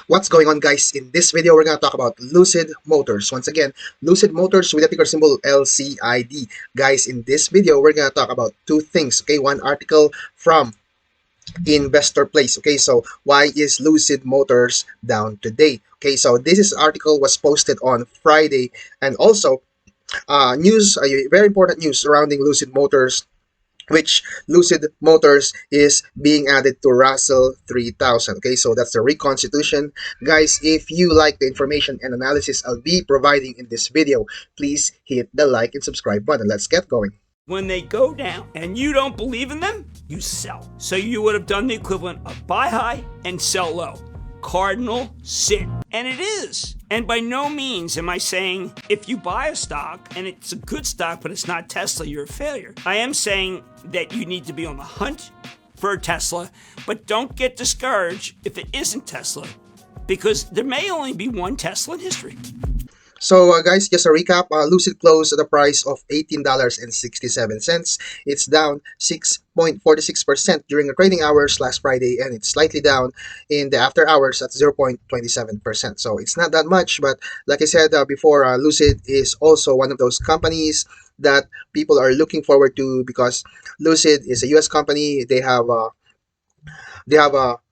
What's going on, guys? In this video, we're going to talk about Lucid Motors. Once again, Lucid Motors with the ticker symbol LCID. Guys, in this video, we're going to talk about two things. Okay, one article from Investor Place. Okay, so why is Lucid Motors down today? Okay, so this article was posted on Friday, and also very important news surrounding Lucid Motors, which Lucid Motors is being added to Russell 3000. Okay, so that's the reconstitution. Guys, if you like the information and analysis I'll be providing in this video, please hit the like and subscribe button. Let's get going. When they go down and you don't believe in them, you sell. So you would have done the equivalent of buy high and sell low. Cardinal sin. And it is. And by no means am I saying if you buy a stock and it's a good stock but it's not Tesla, you're a failure. I am saying that you need to be on the hunt for a Tesla, but don't get discouraged if it isn't Tesla, because there may only be one Tesla in history. So guys, just a recap, Lucid closed at a price of $18.67. It's down 6.46% during the trading hours last Friday, and it's slightly down in the after hours at 0.27%. So it's not that much, but like I said before, Lucid is also one of those companies that people are looking forward to, because Lucid is a US company. They have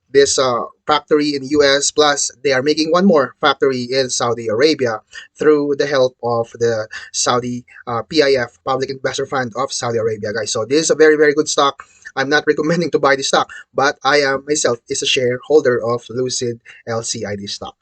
this factory in the US, plus they are making one more factory in Saudi Arabia through the help of the Saudi PIF, Public Investor Fund of Saudi Arabia, guys. So this is a very, very good stock. I'm not recommending to buy this stock, but I am myself is a shareholder of Lucid LCID stock.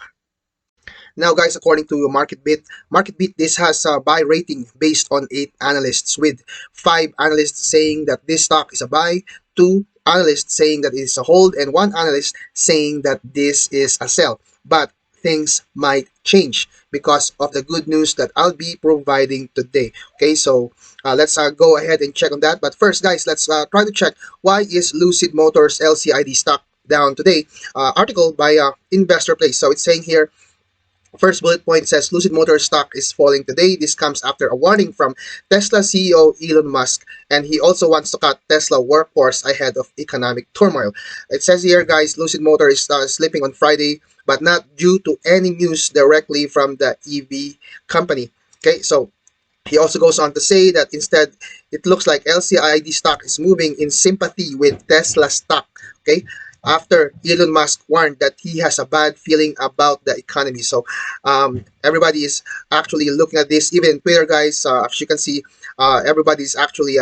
Now, guys, according to MarketBeat, this has a buy rating based on 8 analysts, with 5 analysts saying that this stock is a buy, 2 analysts saying that it is a hold, and 1 analyst saying that this is a sell. But things might change because of the good news that I'll be providing today. Okay, so let's go ahead and check on that. But first, guys, let's try to check why is Lucid Motors LCID stock down today. Article by Investor Place. So it's saying here, first bullet point says Lucid Motors stock is falling today. This comes after a warning from Tesla CEO Elon Musk, and he also wants to cut Tesla workforce ahead of economic turmoil. It says here, guys, Lucid Motors is slipping on Friday, but not due to any news directly from the EV company. Okay, so he also goes on to say that instead, it looks like LCID stock is moving in sympathy with Tesla stock. Okay, after Elon Musk warned that he has a bad feeling about the economy. So everybody is actually looking at this. Even Twitter, guys, as you can see, everybody's actually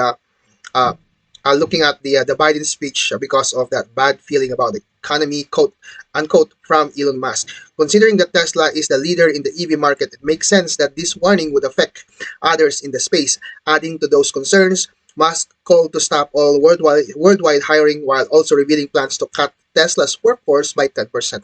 looking at the Biden speech because of that bad feeling about the economy, quote unquote, from Elon Musk. Considering that Tesla is the leader in the EV market, it makes sense that this warning would affect others in the space. Adding to those concerns, Musk called to stop all worldwide hiring, while also revealing plans to cut Tesla's workforce by 10%.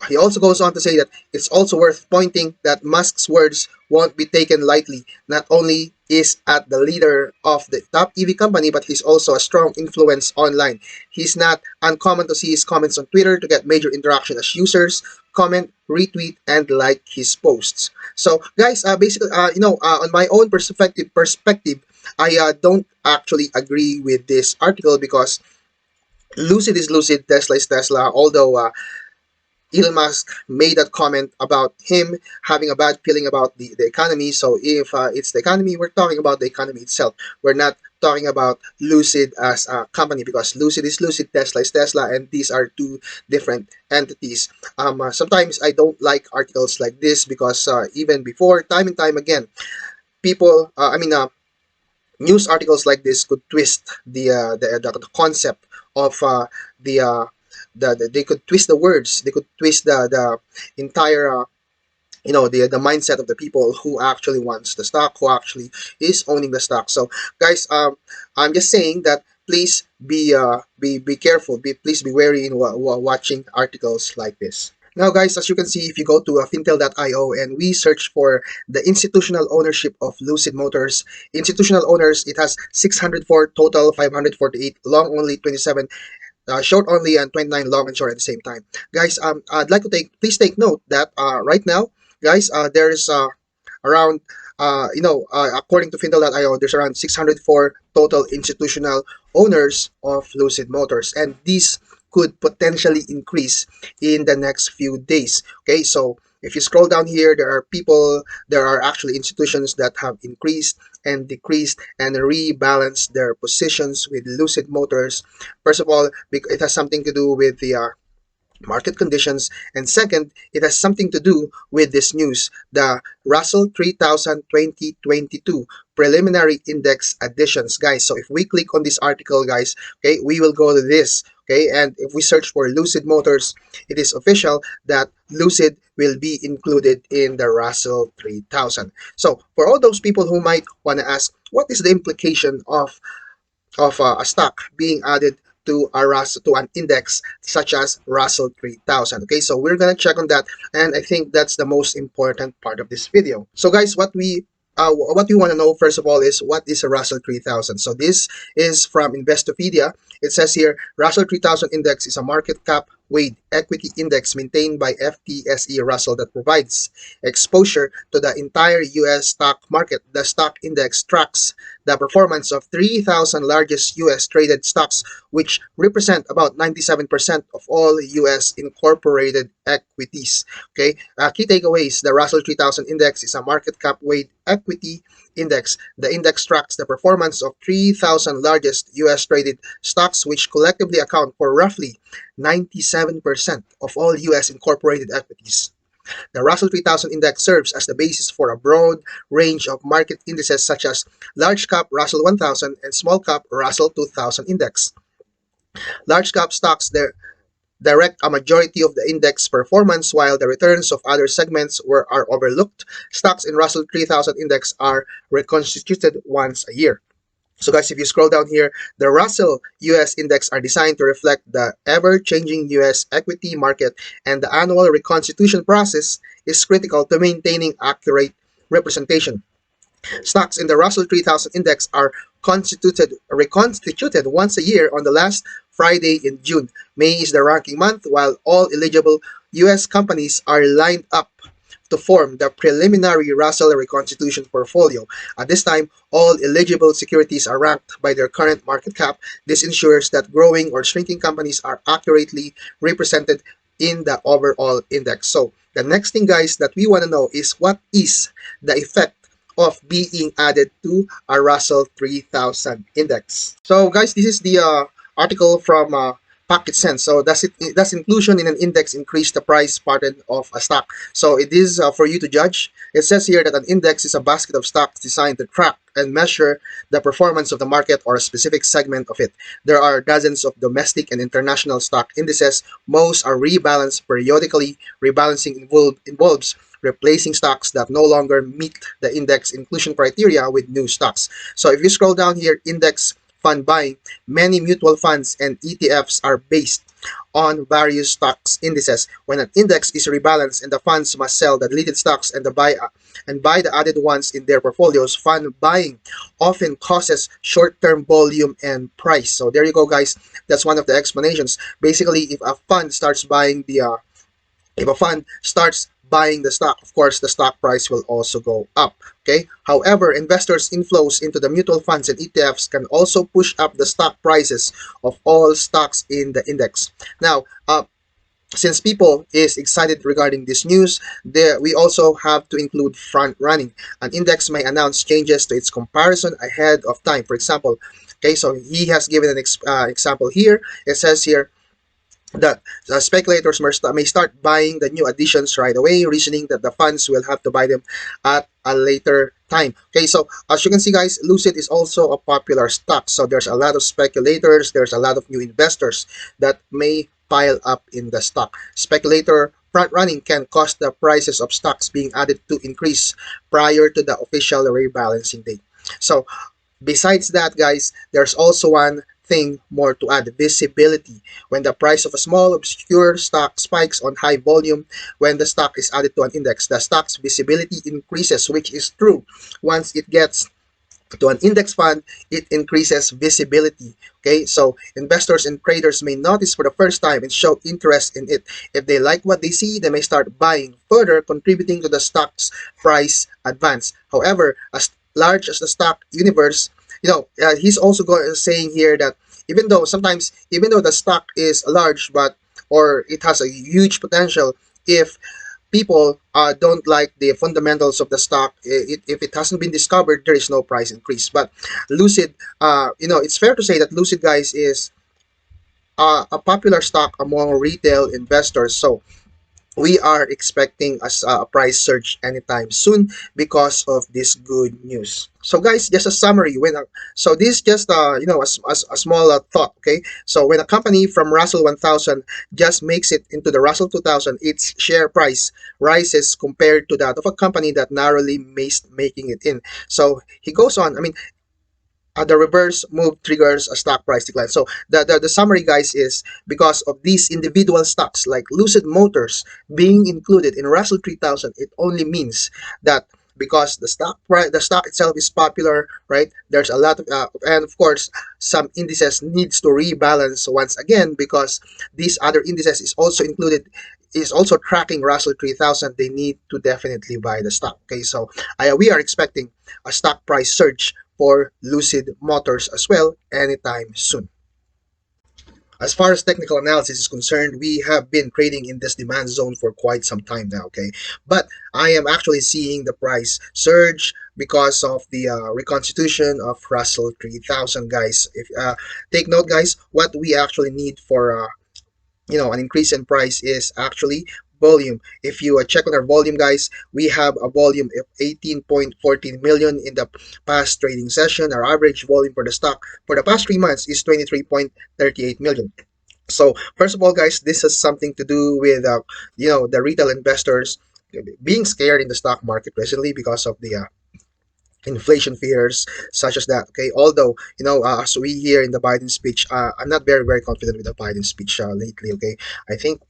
He also goes on to say that it's also worth pointing that Musk's words won't be taken lightly. Not only is at the leader of the top EV company, but he's also a strong influence online. He's not uncommon to see his comments on Twitter to get major interaction as users comment, retweet, and like his posts. So, guys, basically, on my own perspective, I don't actually agree with this article, because Lucid is Lucid, Tesla is Tesla, although Elon Musk made that comment about him having a bad feeling about the economy. So if it's the economy, we're talking about the economy itself. We're not talking about Lucid as a company, because Lucid is Lucid, Tesla is Tesla, and these are two different entities. Sometimes I don't like articles like this, because even before, time and time again, people, news articles like this could twist the concept of they could twist the words, they could twist the entire the mindset of the people who actually wants the stock, who actually is owning the stock. So, guys, I'm just saying that please be careful, please be wary in watching articles like this. Now, guys, as you can see, if you go to fintel.io and we search for the institutional ownership of Lucid Motors, institutional owners, it has 604 total, 548 long only, 27 short only, and 29 long and short at the same time. Guys, I'd like to please take note that right now, guys, there's around, according to fintel.io, there's around 604 total institutional owners of Lucid Motors, and these could potentially increase in the next few days. Okay, so if you scroll down here, there are actually institutions that have increased and decreased and rebalanced their positions with Lucid Motors. First of all, it has something to do with the market conditions, and second, it has something to do with this news, the Russell 3000 2022 preliminary index additions, guys. So if we click on this article, guys, okay, we will go to this, okay, and if we search for Lucid Motors, it is official that Lucid will be included in the Russell 3000. So for all those people who might want to ask, what is the implication of a stock being added to to an index such as Russell 3000. Okay, so we're gonna check on that, and I think that's the most important part of this video. So guys, what we want to know first of all is what is a Russell 3000. So this is from Investopedia. It says here Russell 3000 index is a market cap weight equity index maintained by FTSE Russell that provides exposure to the entire US stock market. The stock index tracks the performance of 3,000 largest US traded stocks, which represent about 97% of all US incorporated equities. Okay, key takeaways: the Russell 3000 index is a market cap weight equity index. The index tracks the performance of 3,000 largest US traded stocks, which collectively account for roughly 97% of all US incorporated equities. The Russell 3000 index serves as the basis for a broad range of market indices such as large cap Russell 1000 and small cap Russell 2000 index. Large cap stocks direct a majority of the index performance, while the returns of other segments are overlooked. Stocks in Russell 3000 index are reconstituted once a year. So guys, if you scroll down here, the Russell US index are designed to reflect the ever-changing US equity market, and the annual reconstitution process is critical to maintaining accurate representation. Stocks in the Russell 3000 index are reconstituted once a year on the last Friday in June. May is the ranking month, while all eligible US companies are lined up to form the preliminary Russell reconstitution portfolio. At this time, all eligible securities are ranked by their current market cap. This ensures that growing or shrinking companies are accurately represented in the overall index. So the next thing, guys, that we want to know is what is the effect of being added to a Russell 3000 index. So guys, this is the article from Pocket Sense. So does inclusion in an index increase the price pattern of a stock? So it is for you to judge. It says here that an index is a basket of stocks designed to track and measure the performance of the market or a specific segment of it. There are dozens of domestic and international stock indices. Most are rebalanced periodically. Rebalancing involves replacing stocks that no longer meet the index inclusion criteria with new stocks. So if you scroll down here, index fund buying, many mutual funds and ETFs are based on various stocks indices. When an index is rebalanced and the funds must sell the deleted stocks and buy the added ones in their portfolios, fund buying often causes short-term volume and price. So there you go, guys. That's one of the explanations. Basically, if a fund starts buying the stock, of course, the stock price will also go up. Okay. However, investors' inflows into the mutual funds and ETFs can also push up the stock prices of all stocks in the index. Now, since people is excited regarding this news, we also have to include front running. An index may announce changes to its comparison ahead of time. For example, okay, so he has given an example here. It says here that speculators may start buying the new additions right away, reasoning that the funds will have to buy them at a later time. Okay, so as you can see, guys, Lucid is also a popular stock. So there's a lot of speculators, there's a lot of new investors that may pile up in the stock. Speculator front running can cause the prices of stocks being added to increase prior to the official rebalancing date. So besides that, guys, there's also one thing more to add: visibility. When the price of a small obscure stock spikes on high volume, when the stock is added to an index, the stock's visibility increases, which is true. Once it gets to an index fund, it increases visibility. Okay, so investors and traders may notice for the first time and show interest in it. If they like what they see, they may start buying, further contributing to the stock's price advance. However, as large as the stock universe he's also saying here that even though sometimes, even though the stock is large, but or it has a huge potential, if people don't like the fundamentals of the stock, if it hasn't been discovered, there is no price increase. But Lucid, it's fair to say that Lucid, guys, is a popular stock among retail investors. So we are expecting a price surge anytime soon because of this good news. So guys, just a summary. So this is just a small thought. Okay, so when a company from Russell 1000 just makes it into the Russell 2000, its share price rises compared to that of a company that narrowly missed making it in. So he goes on. I mean, the reverse move triggers a stock price decline. So the summary, guys, is because of these individual stocks like Lucid Motors being included in Russell 3000, it only means that because the stock itself is popular, right? There's a lot of and of course some indices needs to rebalance once again because these other indices is also tracking Russell 3000. They need to definitely buy the stock. Okay, so we are expecting a stock price surge for Lucid Motors as well anytime soon. As far as technical analysis is concerned, we have been trading in this demand zone for quite some time now, okay? But I am actually seeing the price surge because of the reconstitution of Russell 3000, guys. If take note, guys, what we actually need for an increase in price is actually volume. If you check on our volume, guys, we have a volume of 18.14 million in the past trading session. Our average volume for the stock for the past 3 months is 23.38 million. So first of all, guys, this has something to do with the retail investors being scared in the stock market recently because of the inflation fears such as that. Okay, although as we hear in the Biden speech, I'm not very very confident with the Biden speech lately. Okay, I think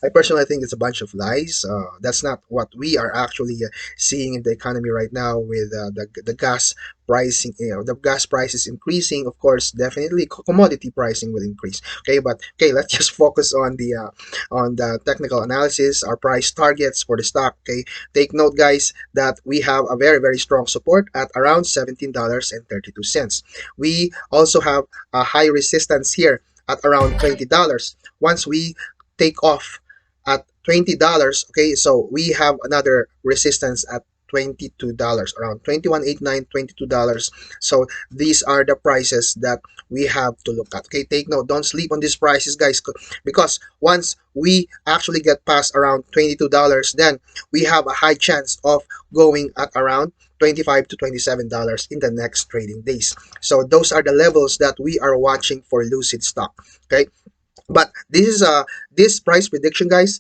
I personally think it's a bunch of lies. That's not what we are actually seeing in the economy right now with the gas pricing. The gas price is increasing. Of course, definitely commodity pricing will increase. Okay, but okay, let's just focus on the technical analysis. Our price targets for the stock. Okay, take note, guys, that we have a very very strong support at around $17.32. We also have a high resistance here at around $20. Once we take off at $20, okay, so we have another resistance at $22, around 21.89, $22. So these are the prices that we have to look at. Okay, take note, don't sleep on these prices, guys, because once we actually get past around $22, then we have a high chance of going at around $25 to $27 in the next trading days. So those are the levels that we are watching for Lucid stock. Okay, but this price prediction, guys,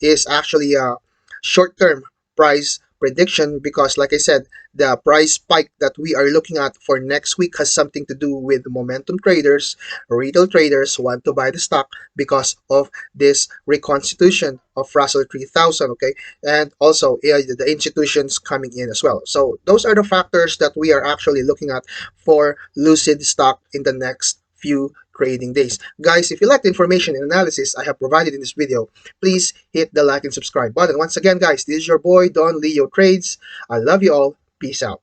is actually a short-term price prediction because, like I said, the price spike that we are looking at for next week has something to do with momentum traders, retail traders who want to buy the stock because of this reconstitution of Russell 3000, okay, and also the institutions coming in as well. So those are the factors that we are actually looking at for Lucid stock in the next few trading days. Guys, if you like the information and analysis I have provided in this video, please hit the like and subscribe button. Once again, guys, this is your boy Don Leo Trades. I love you all. Peace out.